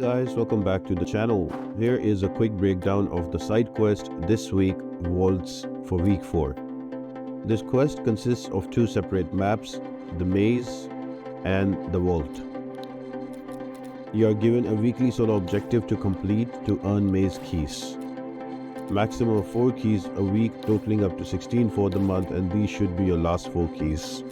Guys, welcome back to the channel. Here is a quick breakdown of the side quest this week, Vaults for week 4. This quest consists of two separate maps, the maze and the vault. You are given a weekly solo objective to complete to earn maze keys. Maximum of 4 keys a week, totaling up to 16 for the month, and these should be your last 4 keys.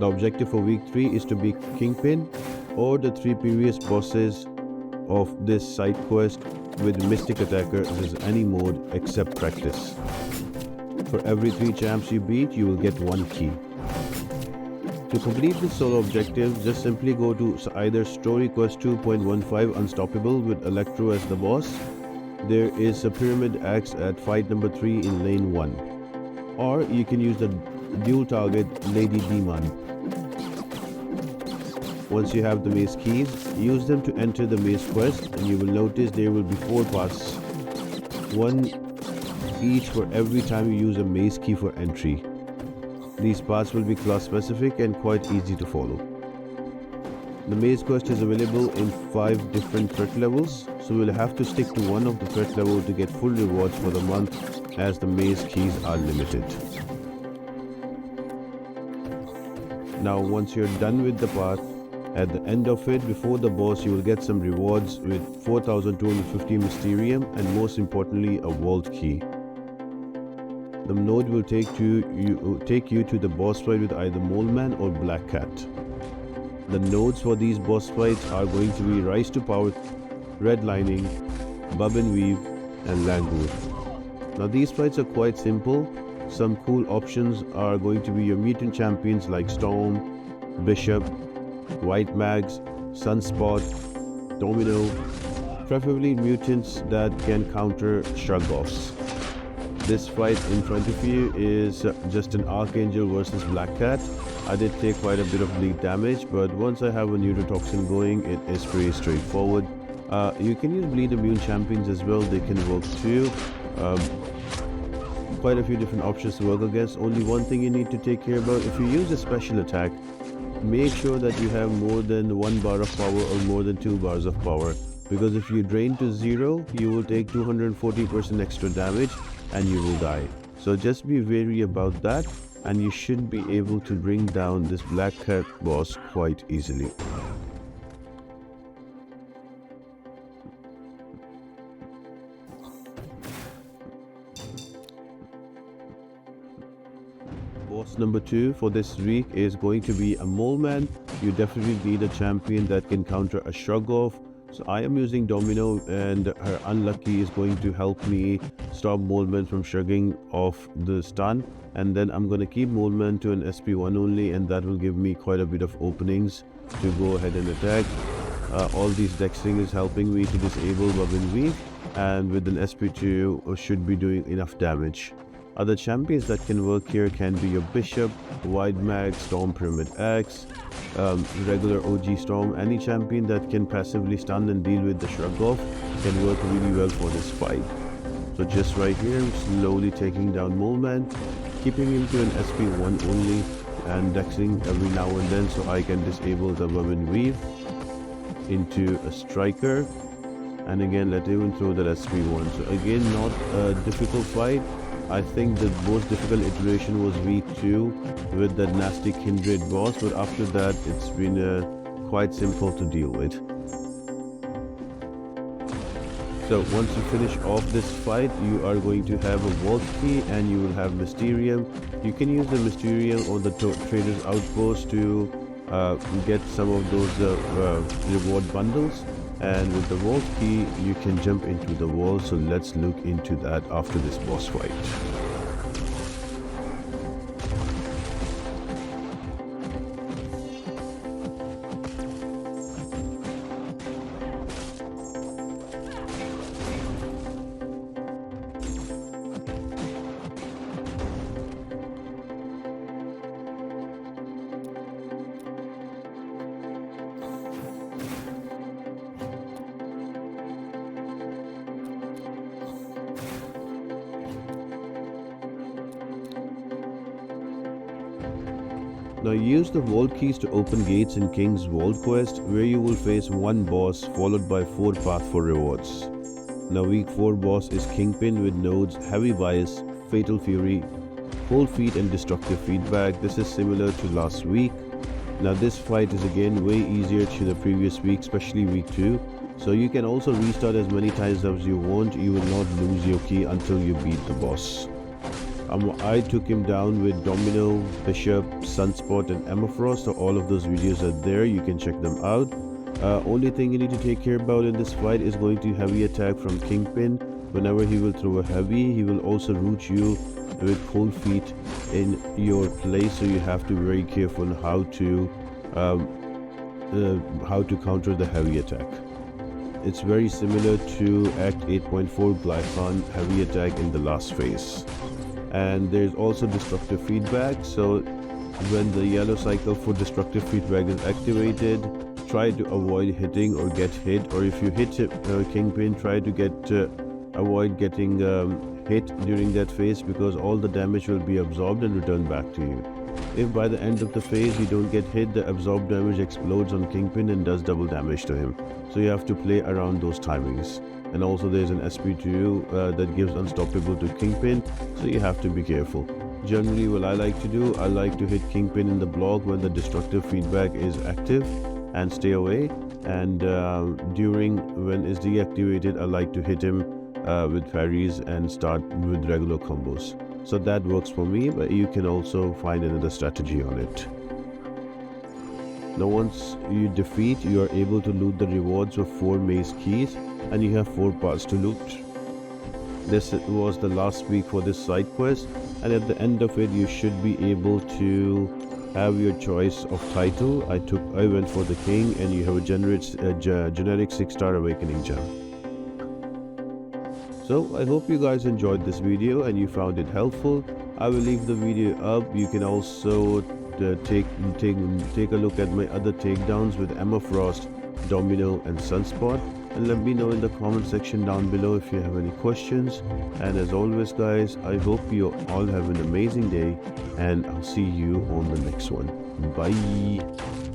The objective for week 3 is to beat Kingpin or the 3 previous bosses of this side quest with Mystic Attacker as any mode except practice. For every 3 champs you beat, you will get 1 key. To complete this solo objective, just simply go to either Story Quest 2.15 Unstoppable with Electro as the boss. There is a Pyramid Axe at fight number 3 in lane 1. Or you can use the dual target Lady Demon. Once you have the maze keys, use them to enter the maze quest, and you will notice there will be 4 paths, one each for every time you use a maze key for entry. These paths will be class specific and quite easy to follow. The maze quest is available in 5 different threat levels, so we'll have to stick to one of the threat levels to get full rewards for the month, as the maze keys are limited. Now once you're done with the path, at the end of it, before the boss, you will get some rewards with 4250 Mysterium and most importantly a vault key. The node will take you to the boss fight with either Moleman or Black Cat. The nodes for these boss fights are going to be Rise to Power, Red Lining, Bob and Weave and Langur. Now these fights are quite simple. Some cool options are going to be your mutant champions like Storm, Bishop, White Mags, Sunspot, Domino, preferably mutants that can counter shrug-offs. This fight in front of you is just an Archangel versus Black Cat. I did take quite a bit of bleed damage, but once I have a neurotoxin going, it is pretty straightforward. You can use bleed immune champions as well, they can work too. Quite a few different options to work against. Only one thing you need to take care about: if you use a special attack, make sure that you have more than 1 bar of power or more than 2 bars of power, because if you drain to 0, you will take 240% extra damage and you will die. So just be wary about that, and you should be able to bring down this Black Cat boss quite easily. Boss number 2 for this week is going to be a Moleman. You definitely need a champion that can counter a shrug off. So I am using Domino, and her Unlucky is going to help me stop Moleman from shrugging off the stun. And then I'm going to keep Moleman to an SP1 only, and that will give me quite a bit of openings to go ahead and attack. All these dexing is helping me to disable Bob and Weave, and with an SP2 should be doing enough damage. Other champions that can work here can be your Bishop, Wide Mag, Storm Pyramid Axe, regular OG Storm. Any champion that can passively stun and deal with the shrug off can work really well for this fight. So just right here, I'm slowly taking down Moleman, keeping him to an SP1 only, and dexing every now and then so I can disable the Bob and Weave into a striker, and again let him throw that SP1. So again, not a difficult fight. I think the most difficult iteration was week 2 with that nasty Kindred boss, but after that it's been quite simple to deal with. So once you finish off this fight, you are going to have a vault key and you will have Mysterium. You can use the Mysterium or the Trader's Outpost to get some of those reward bundles. And with the vault key, you can jump into the wall. So let's look into that after this boss fight. Now use the vault keys to open gates in King's Vault Quest, where you will face one boss followed by 4 paths for rewards. Now week 4 boss is Kingpin with nodes Heavy Bias, Fatal Fury, Cold Feet and Destructive Feedback. This is similar to last week. Now this fight is again way easier to the previous week, especially week 2. So you can also restart as many times as you want. You will not lose your key until you beat the boss. I took him down with Domino, Bishop, Sunspot and Emma Frost. So all of those videos are there. You can check them out. Only thing you need to take care about in this fight is going to heavy attack from Kingpin. Whenever he will throw a heavy, he will also root you with Cold Feet in your place. So you have to be very careful how to counter the heavy attack. It's very similar to Act 8.4 Glyphon heavy attack in the last phase. And there's also destructive feedback. So when the yellow cycle for destructive feedback is activated, try to avoid hitting or get hit, or if you hit Kingpin, try to avoid getting hit during that phase, because all the damage will be absorbed and returned back to you. If by the end of the phase you don't get hit, the absorbed damage explodes on Kingpin and does double damage to him. So you have to play around those timings. And also there's an SP2 that gives unstoppable to Kingpin, so you have to be careful. Generally what I like to do, I like to hit Kingpin in the block when the destructive feedback is active and stay away, and during when it's deactivated, I like to hit him with parries and start with regular combos. So that works for me, but you can also find another strategy on it. Now once you defeat, you are able to loot the rewards of 4 maze keys, and you have 4 parts to loot. This was the last week for this side quest, and at the end of it you should be able to have your choice of title. I went for the King, and you have a generic 6-star Awakening gem. So I hope you guys enjoyed this video and you found it helpful. I will leave the video up. You can also take a look at my other takedowns with Emma Frost, Domino and Sunspot, and let me know in the comment section down below if you have any questions. And as always guys, I hope you all have an amazing day, and I'll see you on the next one. Bye.